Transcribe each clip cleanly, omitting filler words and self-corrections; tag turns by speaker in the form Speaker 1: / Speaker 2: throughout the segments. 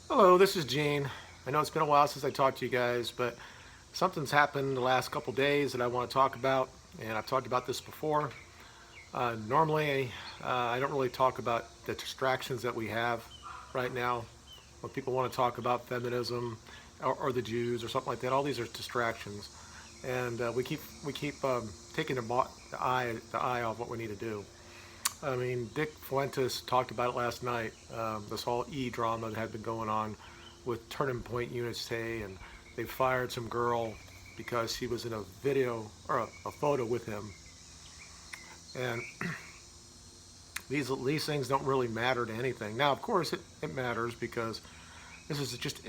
Speaker 1: Hello, this is Gene. I know it's been a while since I talked to you guys, but something's happened the last couple days that I want to talk about, and I've talked about this before. Normally, I don't really talk about the distractions that we have right now. When people want to talk about feminism or the Jews or something like that, all these are distractions, and we keep taking the eye off what we need to do. I mean, Dick Fuentes talked about it last night. This whole drama that had been going on with Turning Point USA, and they fired some girl because she was in a video or a photo with him. And these things don't really matter to anything. Now, of course, it matters because this is just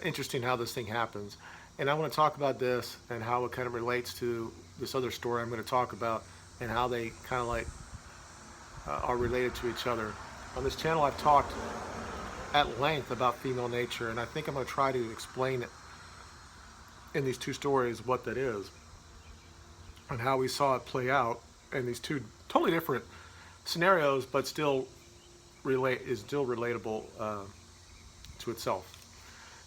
Speaker 1: interesting how this thing happens. And I want to talk about this and how it kind of relates to this other story I'm going to talk about and how they kind of like are related to each other. On this channel, I've talked at length about female nature, and I think I'm going to try to explain it in these two stories what that is and how we saw it play out in these two totally different scenarios, but still relatable to itself.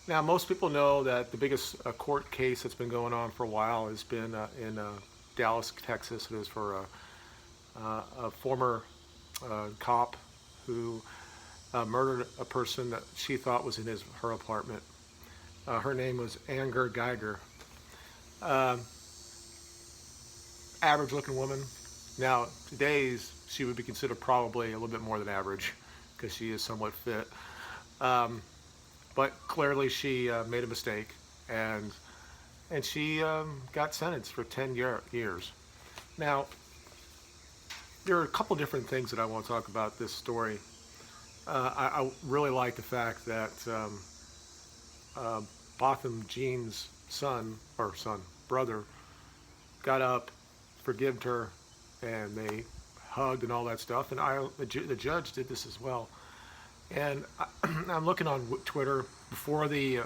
Speaker 1: Now, most people know that the biggest court case that's been going on for a while has been in Dallas, Texas. It is for a former cop who murdered a person that she thought was in her apartment. Her name was Guyger. Average looking woman. Now, today's she would be considered probably a little bit more than average because she is somewhat fit. But clearly she made a mistake, and she got sentenced for 10 years. Now, there are a couple different things that I want to talk about this story. I really like the fact that Botham Jean's brother, got up, forgived her, and they hugged and all that stuff. And the judge did this as well. And I'm looking on Twitter before the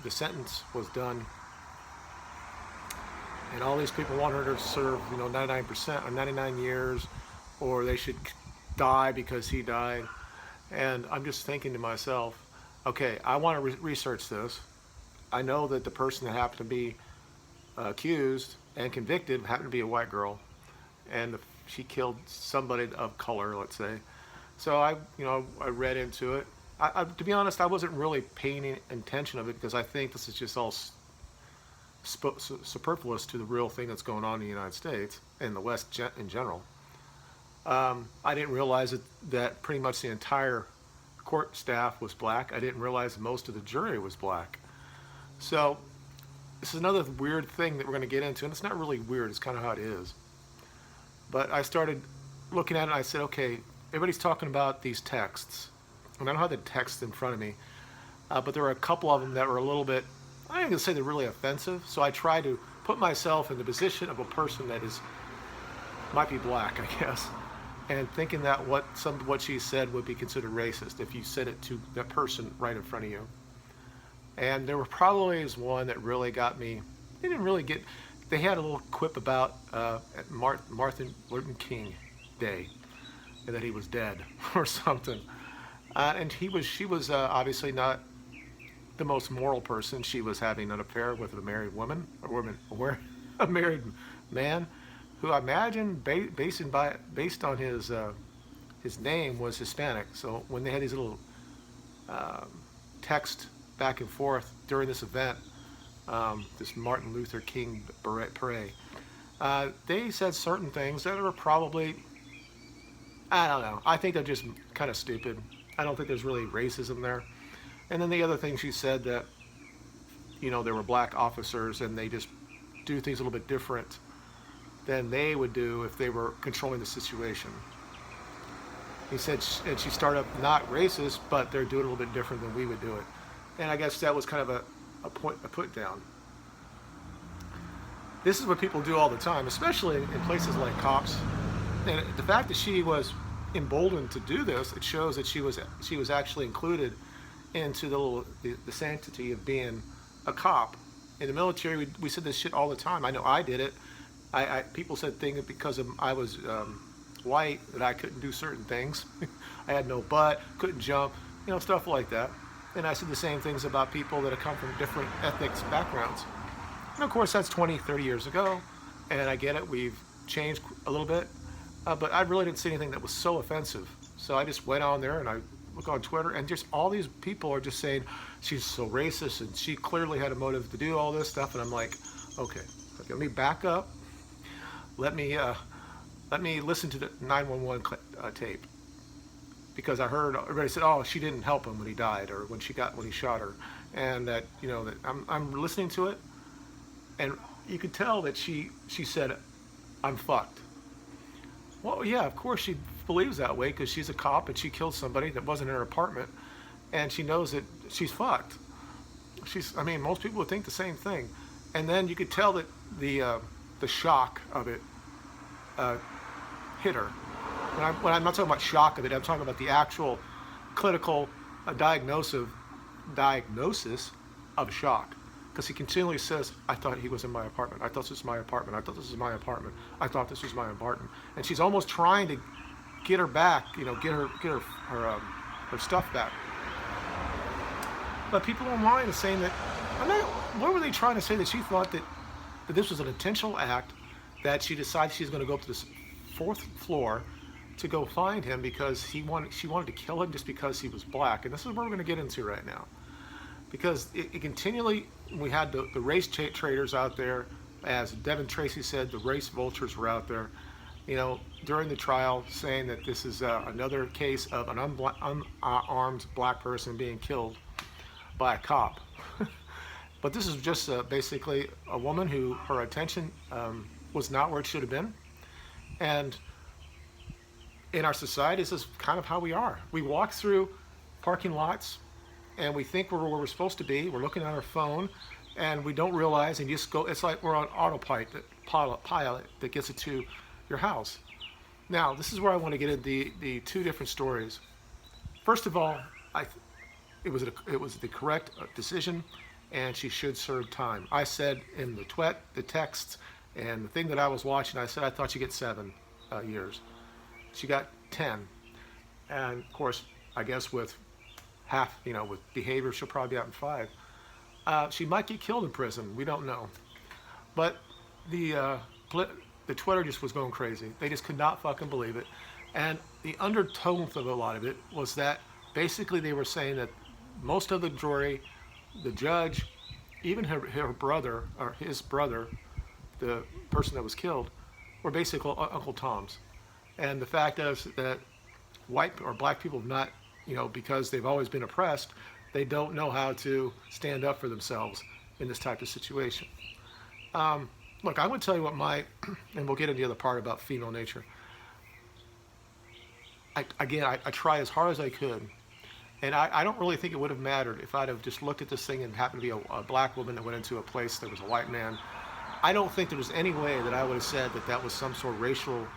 Speaker 1: sentence was done, and all these people want her to serve, 99% or 99 years, or they should die because he died. And I'm just thinking to myself, okay, I want to research this. I know that the person that happened to be accused and convicted happened to be a white girl, and she killed somebody of color, let's say. So I read into it. To be honest, I wasn't really paying attention of it because I think this is just all superfluous to the real thing that's going on in the United States and the West in general. I didn't realize that pretty much the entire court staff was black. I didn't realize most of the jury was black. So this is another weird thing that we're going to get into, and it's not really weird. It's kind of how it is. But I started looking at it, and I said, okay, everybody's talking about these texts. And I don't have the text in front of me, but there were a couple of them that were a little bit, I ain't going to say they're really offensive. So I tried to put myself in the position of a person that might be black, I guess, and thinking that what she said would be considered racist if you said it to that person right in front of you. And there were probably one that really got me. They didn't really get. They had a little quip about Martin Luther King Day, and that he was dead or something. And she was obviously not the most moral person. She was having an affair with a married woman, a married man, who I imagine based on his name was Hispanic. So when they had these little text back and forth during this event, this Martin Luther King parade, they said certain things that were probably, I don't know. I think they're just kind of stupid. I don't think there's really racism there. And then the other thing she said that, there were black officers and they just do things a little bit different than they would do if they were controlling the situation. He said, and she started up not racist, but they're doing it a little bit different than we would do it. And I guess that was kind of a put down. This is what people do all the time, especially in places like cops. And the fact that she was emboldened to do this, it shows that she was actually included into the sanctity of being a cop. In the military, we said this shit all the time. I know I did it. People said things because I was white that I couldn't do certain things. I had no butt, couldn't jump, stuff like that. And I said the same things about people that have come from different ethnic backgrounds. And of course, that's 20, 30 years ago. And I get it, we've changed a little bit. But I really didn't see anything that was so offensive. So I just went on there and I look on Twitter, and just all these people are just saying she's so racist and she clearly had a motive to do all this stuff. And I'm like, okay, let me back up. Let me listen to the 911 tape, because I heard everybody said, oh, she didn't help him when he died or when he shot her, and that that I'm listening to it, and you could tell that she said, I'm fucked. Well, yeah, of course she believes that way because she's a cop and she killed somebody that wasn't in her apartment, and she knows that she's fucked. I mean, most people would think the same thing. And then you could tell that the shock of it hit her. When I'm not talking about shock of it, I'm talking about the actual clinical diagnosis of shock. Because he continually says, I thought he was in my apartment. I thought this was my apartment. I thought this was my apartment. I thought this was my apartment. And she's almost trying to get her back, get her stuff back. But people online are saying that, what were they trying to say? That she thought that this was an intentional act, that she decided she's going to go up to this 4th floor to go find him because she wanted to kill him just because he was black. And this is what we're going to get into right now. Because it continually, we had the race traders out there, as Devin Tracy said, the race vultures were out there, during the trial, saying that this is another case of an unarmed black person being killed by a cop. But this is just basically a woman who her attention was not where it should have been. And in our society, this is kind of how we are. We walk through parking lots and we think we're where we're supposed to be. We're looking at our phone and we don't realize, and you just go, it's like we're on autopilot that gets it to your house. Now, this is where I want to get into the 2 different stories. First of all, it was the correct decision, and she should serve time. I said in the texts and the thing that I was watching, I said I thought she'd get 7 years. She got 10, and of course, I guess with with behavior, she'll probably be out in 5. She might get killed in prison. We don't know. But the Twitter just was going crazy. They just could not fucking believe it. And the undertones of a lot of it was that basically they were saying that most of the jury, the judge, even her brother, or his brother, the person that was killed, were basically Uncle Toms. And the fact is that white or black people have not, because they've always been oppressed, they don't know how to stand up for themselves in this type of situation. Look, I'm going to tell you what and we'll get into the other part about female nature. I try as hard as I could, and I don't really think it would have mattered if I'd have just looked at this thing and happened to be a black woman that went into a place that was a white man. I don't think there was any way that I would have said that was some sort of racial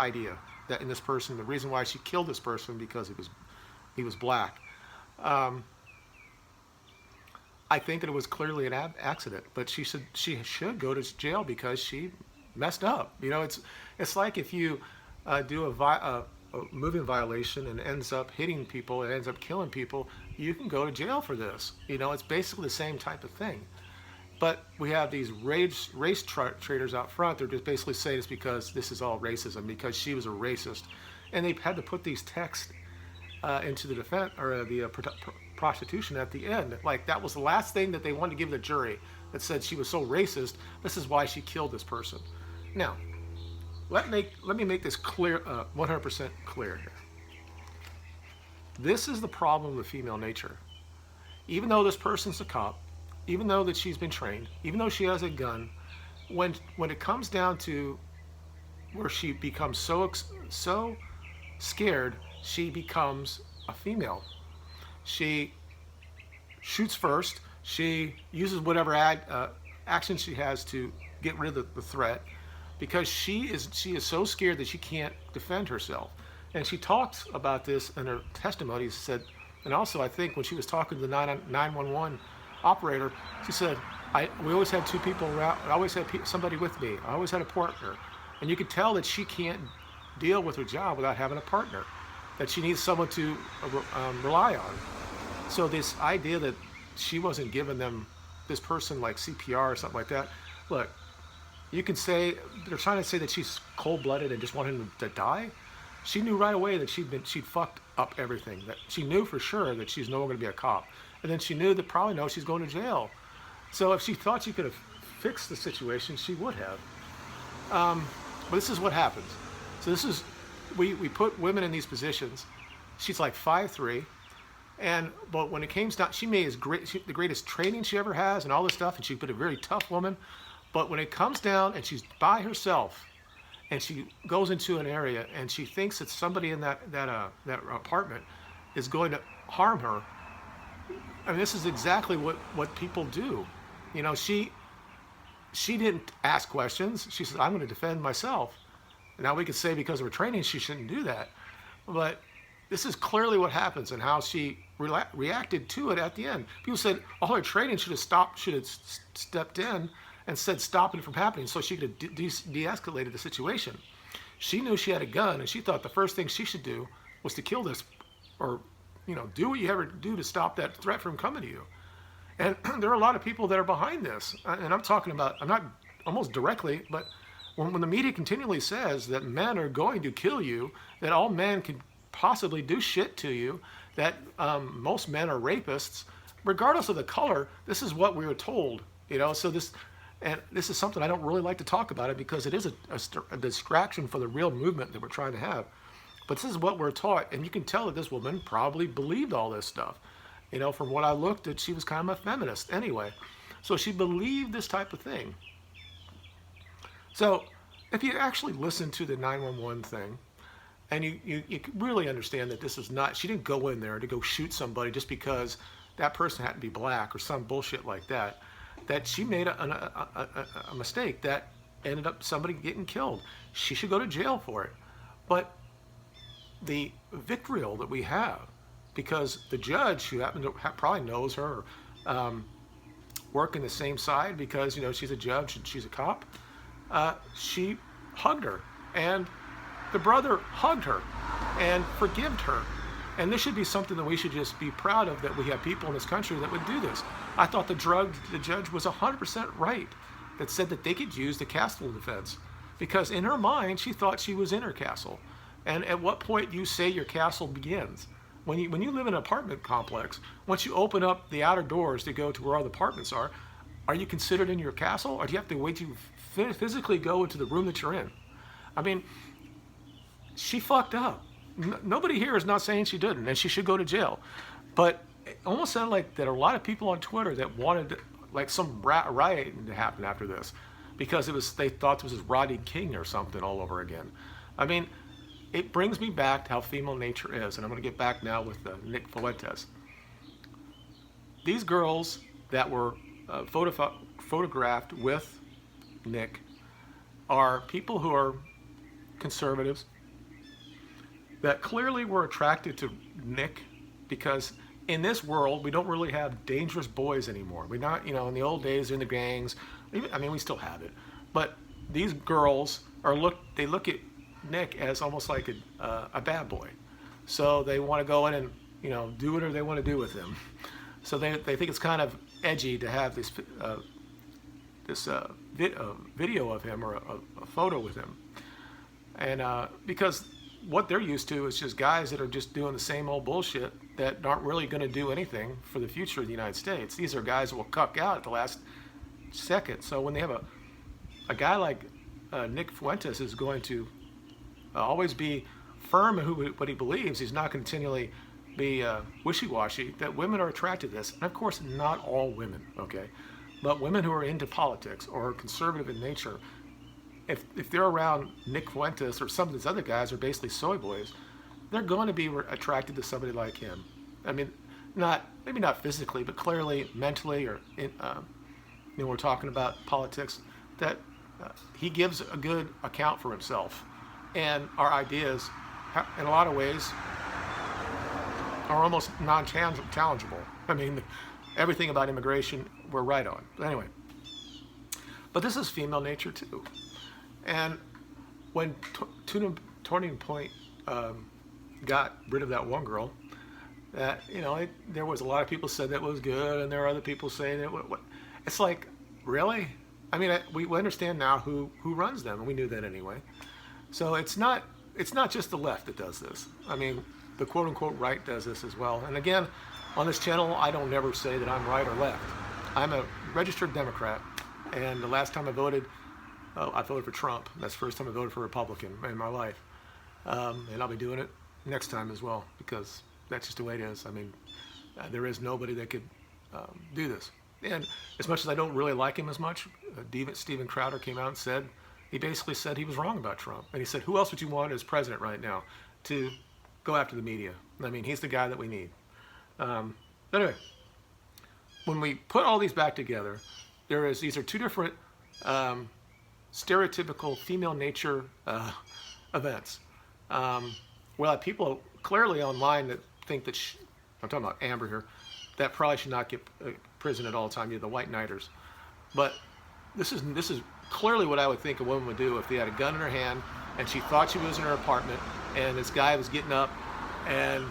Speaker 1: idea, that in this person, the reason why she killed this person because he was black. I think that it was clearly an accident, but she should go to jail because she messed up. It's like if you do a moving violation and ends up hitting people, it ends up killing people, you can go to jail for this. It's basically the same type of thing. But we have these race traders out front. They're just basically saying it's because this is all racism, because she was a racist. And they had to put these texts into the defense, or the prostitution at the end. Like, that was the last thing that they wanted to give the jury, that said she was so racist, this is why she killed this person. Now, let me make this clear, 100% clear here. This is the problem with female nature. Even though this person's a cop, even though that she's been trained, even though she has a gun, when it comes down to where she becomes so scared, she becomes a female. She shoots first. She uses whatever action she has to get rid of the threat, because she is so scared that she can't defend herself. And she talks about this in her testimony. She said, and also I think when she was talking to the 911 operator, she said, we always had 2 people around. I always had somebody with me. I always had a partner. And you could tell that she can't deal with her job without having a partner, that she needs someone to rely on. So this idea that she wasn't giving them this person like CPR or something like that. Look, you can say they're trying to say that she's cold-blooded and just wanted him to die. She knew right away that she'd fucked up everything. That she knew for sure that she's no longer going to be a cop, and then she knew that probably no, she's going to jail. So if she thought she could have fixed the situation, she would have. But this is what happens. So this is we put women in these positions. She's like 5'3", but when it came down, she made the greatest training she ever has and all this stuff, and she's been a very tough woman. But when it comes down and she's by herself, and she goes into an area and she thinks that somebody in that apartment is going to harm her. I mean, this is exactly what people do. You know, she didn't ask questions. She said, "I'm going to defend myself." Now we could say because of her training she shouldn't do that, but this is clearly what happens and how she reacted to it at the end. People said all her training should have stepped in and said stop it from happening so she could have de-escalated the situation. She knew she had a gun, and she thought the first thing she should do was to kill this, or do what you ever do to stop that threat from coming to you. And there are a lot of people that are behind this, and I'm talking about, I'm not almost directly, but when the media continually says that men are going to kill you, that all men can possibly do shit to you, that most men are rapists, regardless of the color, this is what we were told. So this is something I don't really like to talk about it because it is a distraction for the real movement that we're trying to have. But this is what we're taught, and you can tell that this woman probably believed all this stuff. From what I looked at, she was kind of a feminist anyway. So she believed this type of thing. So if you actually listen to the 911 thing, and you really understand that this is not, she didn't go in there to go shoot somebody just because that person had to be black or some bullshit like that, that she made a mistake that ended up somebody getting killed. She should go to jail for it. But the vitriol that we have, because the judge, who happened to probably knows her, work in the same side because she's a judge and she's a cop, she hugged her, and the brother hugged her and forgived her. And this should be something that we should just be proud of, that we have people in this country that would do this. I thought the judge was 100% right that said that they could use the castle defense, because in her mind she thought she was in her castle. And at what point do you say your castle begins? When you live in an apartment complex, once you open up the outer doors to go to where all the apartments are you considered in your castle, or do you have to wait to physically go into the room that you're in? I mean, she fucked up. Nobody here is not saying she didn't, and she should go to jail. But it almost sounded like there are a lot of people on Twitter that wanted like some rioting to happen after this, because they thought this was Rodney King or something all over again. I mean, it brings me back to how female nature is, and I'm going to get back now with Nick Fuentes. These girls that were photographed with Nick are people who are conservatives that clearly were attracted to Nick because in this world we don't really have dangerous boys anymore. We're not, in the old days in the gangs, I mean we still have it, but these girls they look at Nick as almost like a bad boy. So they want to go in and do whatever they want to do with him. So they think it's kind of edgy to have this video of him, or a photo with him, and because what they're used to is just guys that are just doing the same old bullshit that aren't really going to do anything for the future of the United States. These are guys that will cuck out at the last second. So when they have a guy like Nick Fuentes is going to always be firm in what he believes, he's not continually be wishy-washy, that women are attracted to this. And of course, not all women, okay? But women who are into politics or conservative in nature, if they're around Nick Fuentes or some of these other guys are basically soy boys, they're going to be attracted to somebody like him. I mean, maybe not physically, but clearly mentally, or we're talking about politics, that he gives a good account for himself, and our ideas, in a lot of ways, are almost non-challengeable. I mean, everything about immigration we're right on. But anyway, but this is female nature too. And when Turning Point got rid of that one girl, that, there was a lot of people said that was good, and there are other people saying that. It's like, really? I mean, we understand now who runs them, and we knew that anyway. So it's not just the left that does this. I mean, the quote unquote right does this as well. And again, on this channel, I don't never say that I'm right or left. I'm a registered Democrat, and the last time I voted for Trump. That's the first time I voted for a Republican in my life, and I'll be doing it next time as well, because that's just the way it is. I mean, there is nobody that could do this. And as much as I don't really like him as much, Steven Crowder came out and said, he basically said he was wrong about Trump. And he said, who else would you want as president right now to go after the media? I mean, he's the guy that we need. Anyway, when we put all these back together, these are two different stereotypical female nature events. Well, people clearly online that think that, I'm talking about Amber here, that probably should not get prison at all time, the white knighters. But this is clearly what I would think a woman would do if they had a gun in her hand and she thought she was in her apartment and this guy was getting up, and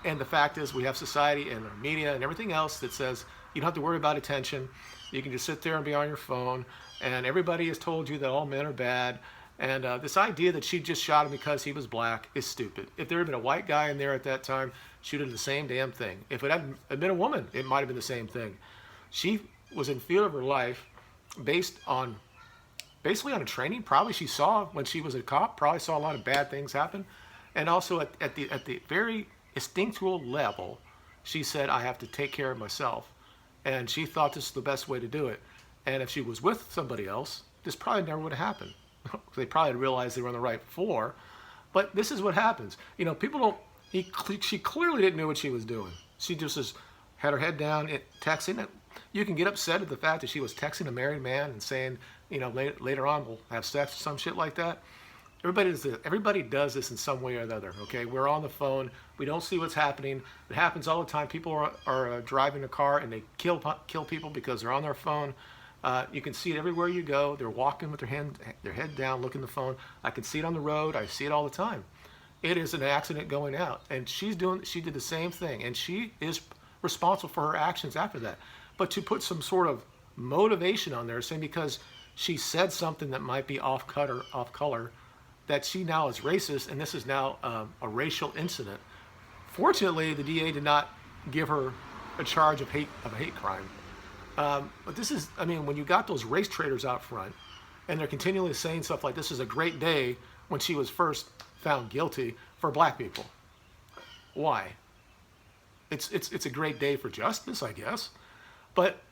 Speaker 1: the fact is we have society and our media and everything else that says you don't have to worry about attention. You can just sit there and be on your phone, and everybody has told you that all men are bad. And this idea that she just shot him because he was black is stupid. If there had been a white guy in there at that time, she would have done the same damn thing. If it had been a woman, it might have been the same thing. She was in fear of her life basically on a training probably she saw when she was a cop, probably saw a lot of bad things happen. And also at the very instinctual level, she said, I have to take care of myself. And she thought this was the best way to do it. And if she was with somebody else, this probably never would have happened. They probably realized they were on the right floor. But this is what happens. People don't, she clearly didn't know what she was doing. She just had her head down, texting. You can get upset at the fact that she was texting a married man and saying, later on we'll have sex or some shit like that. Everybody does this in some way or another, okay? We're on the phone. We don't see what's happening. It happens all the time. People are driving a car and they kill people because they're on their phone. You can see it everywhere you go. They're walking with their head down, looking at the phone. I can see it on the road. I see it all the time. It is an accident going out. And she did the same thing. And she is responsible for her actions after that. But to put some sort of motivation on there, saying because she said something that might be off color, that she now is racist, and this is now a racial incident. Fortunately, the DA did not give her a charge of hate crime. But this is, when you got those race traitors out front, and they're continually saying stuff like this is a great day when she was first found guilty for black people. Why? It's a great day for justice, I guess. But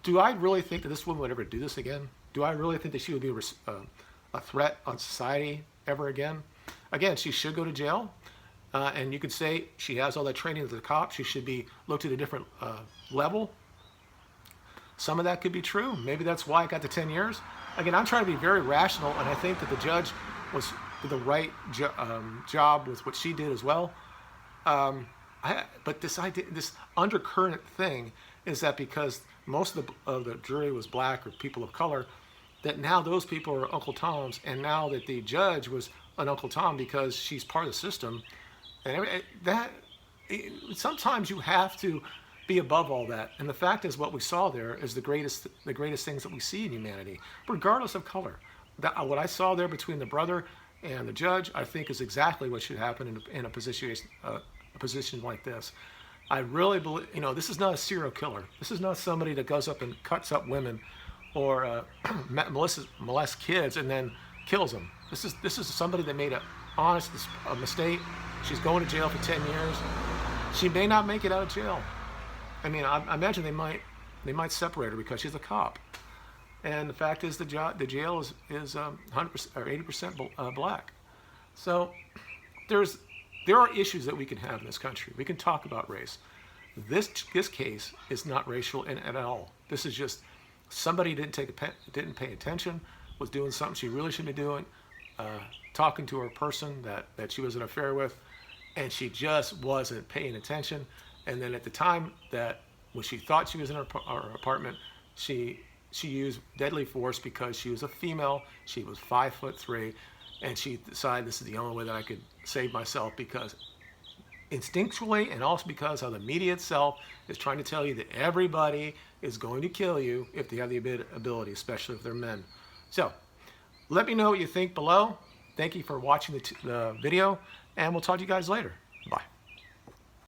Speaker 1: do I really think that this woman would ever do this again? Do I really think that she would be a threat on society ever again? Again, she should go to jail. And you could say she has all that training as a cop. She should be looked at a different level. Some of that could be true. Maybe that's why I got the 10 years. Again, I'm trying to be very rational, and I think that the judge did the right job with what she did as well. But this undercurrent thing is that because most of the jury was black or people of color, that now those people are Uncle Toms, and now that the judge was an Uncle Tom because she's part of the system, and sometimes you have to be above all that. And the fact is, what we saw there is the greatest things that we see in humanity, regardless of color. What I saw there between the brother and the judge, I think, is exactly what should happen in a position like this. I really believe, this is not a serial killer. This is not somebody that goes up and cuts up women or molests kids and then kills them. This is somebody that made a mistake. She's going to jail for 10 years. She may not make it out of jail. I imagine they might separate her because she's a cop. And the fact is, the jail is 100% or 80% black. So there are issues that we can have in this country. We can talk about race. This case is not racial at all. This is just somebody didn't pay attention, was doing something she really shouldn't be doing, talking to her person that she was in an affair with, and she just wasn't paying attention. And then at the time when she thought she was in her apartment, she used deadly force because she was a female. She was 5'3", and she decided this is the only way that I could save myself, because instinctually, and also because how the media itself is trying to tell you that everybody is going to kill you if they have the ability, especially if they're men. So let me know what you think below. Thank you for watching the video, and we'll talk to you guys later. Bye.